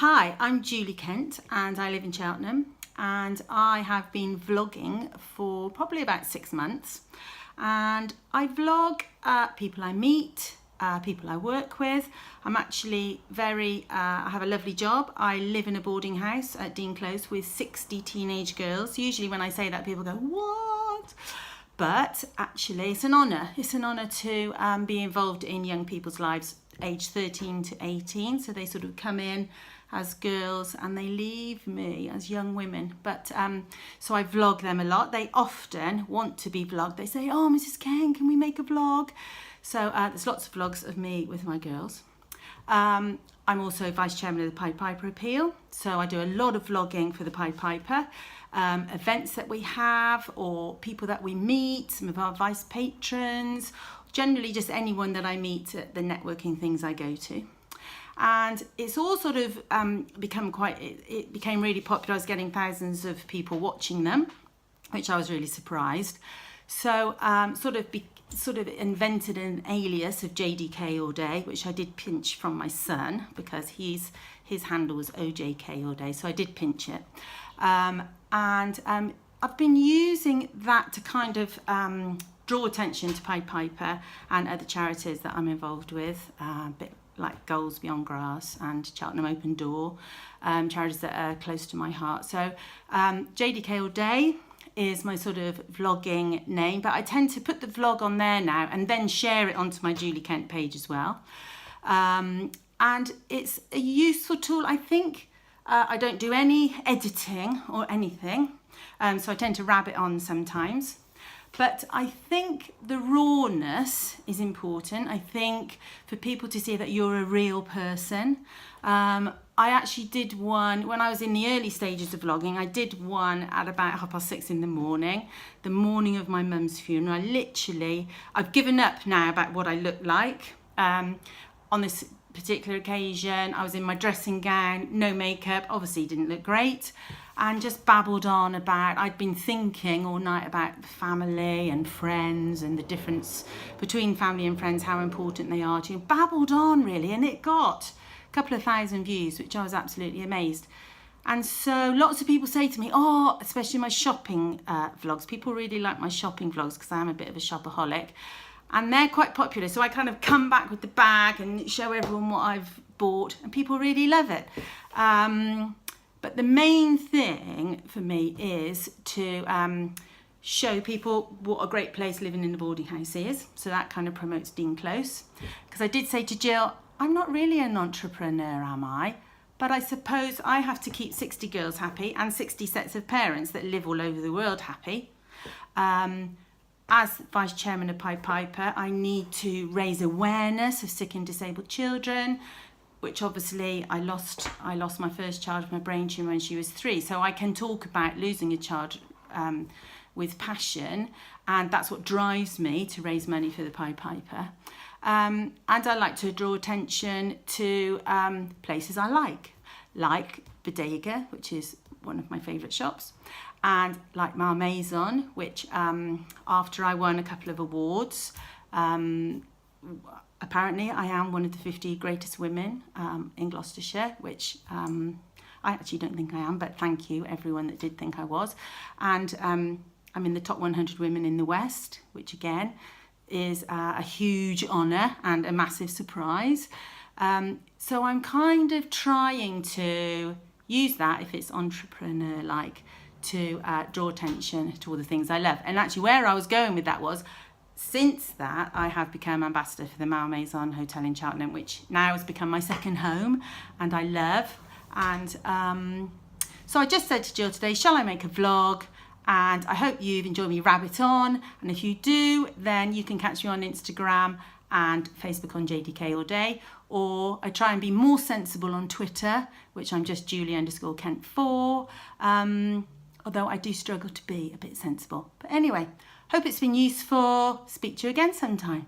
Hi, I'm Julie Kent and I live in Cheltenham, and I have been vlogging for probably about 6 months, and I vlog people I meet, people I work with. I'm actually I have a lovely job. I live in a boarding house at Dean Close with 60 teenage girls. Usually when I say that, people go, what? But actually it's an honour. It's an honour to be involved in young people's lives aged 13 to 18. So they sort of come in as girls and they leave me as young women. But so I vlog them a lot. They often want to be vlogged. They say, oh, Mrs. Ken, can we make a vlog? So there's lots of vlogs of me with my girls. I'm also vice chairman of the Pied Piper Appeal. So I do a lot of vlogging for the Pied Piper. Events that we have or people that we meet, some of our vice patrons, generally just anyone that I meet at the networking things I go to. And it's all sort of it became really popular. I was getting thousands of people watching them, which I was really surprised. So sort of invented an alias of JDK all day, which I did pinch from my son because his handle was OJK all day. So I did pinch it. And I've been using that to kind of draw attention to Pied Piper and other charities that I'm involved with, a bit like Goals Beyond Grass and Cheltenham Open Door, charities that are close to my heart. So JDK All Day is my sort of vlogging name, but I tend to put the vlog on there now and then share it onto my Julie Kent page as well. And it's a useful tool. I think I don't do any editing or anything, so I tend to rabbit on sometimes. But I think the rawness is important. I think for people to see that you're a real person. I actually did one when I was in the early stages of vlogging. I did one at about 6:30 in the morning of my mum's funeral. I've given up now about what I look like. On this particular occasion, I was in my dressing gown, no makeup, obviously didn't look great, and just babbled on about, I'd been thinking all night about family and friends and the difference between family and friends, how important they are to you. Babbled on really, and it got a couple of thousand views, which I was absolutely amazed. And so lots of people say to me, oh, especially my shopping vlogs, people really like my shopping vlogs because I am a bit of a shopaholic. And they're quite popular, so I kind of come back with the bag and show everyone what I've bought, and people really love it. But the main thing for me is to show people what a great place living in a boarding house is. So that kind of promotes Dean Close. Because I did say to Jill, I'm not really an entrepreneur, am I? But I suppose I have to keep 60 girls happy and 60 sets of parents that live all over the world happy. As Vice Chairman of Pied Piper, I need to raise awareness of sick and disabled children, which obviously I lost my first child with my brain tumour when she was 3. So I can talk about losing a child with passion, and that's what drives me to raise money for the Pied Piper. And I like to draw attention to places I like Bodega, which is one of my favourite shops, and like Malmaison, which after I won a couple of awards, apparently I am one of the 50 greatest women in Gloucestershire, which I actually don't think I am, but thank you everyone that did think I was. And I'm in the top 100 women in the West, which again is a huge honour and a massive surprise. So I'm kind of trying to use that, if it's entrepreneur-like, to draw attention to all the things I love. And actually where I was going with that was, since that I have become ambassador for the Malmaison Hotel in Cheltenham, which now has become my second home and I love. And so I just said to Jill today, shall I make a vlog? And I hope you've enjoyed me rabbit on. And if you do, then you can catch me on Instagram and Facebook on JDK All Day. Or I try and be more sensible on Twitter, which I'm just Julie_Kent4. Although I do struggle to be a bit sensible. But anyway, hope it's been useful. Speak to you again sometime.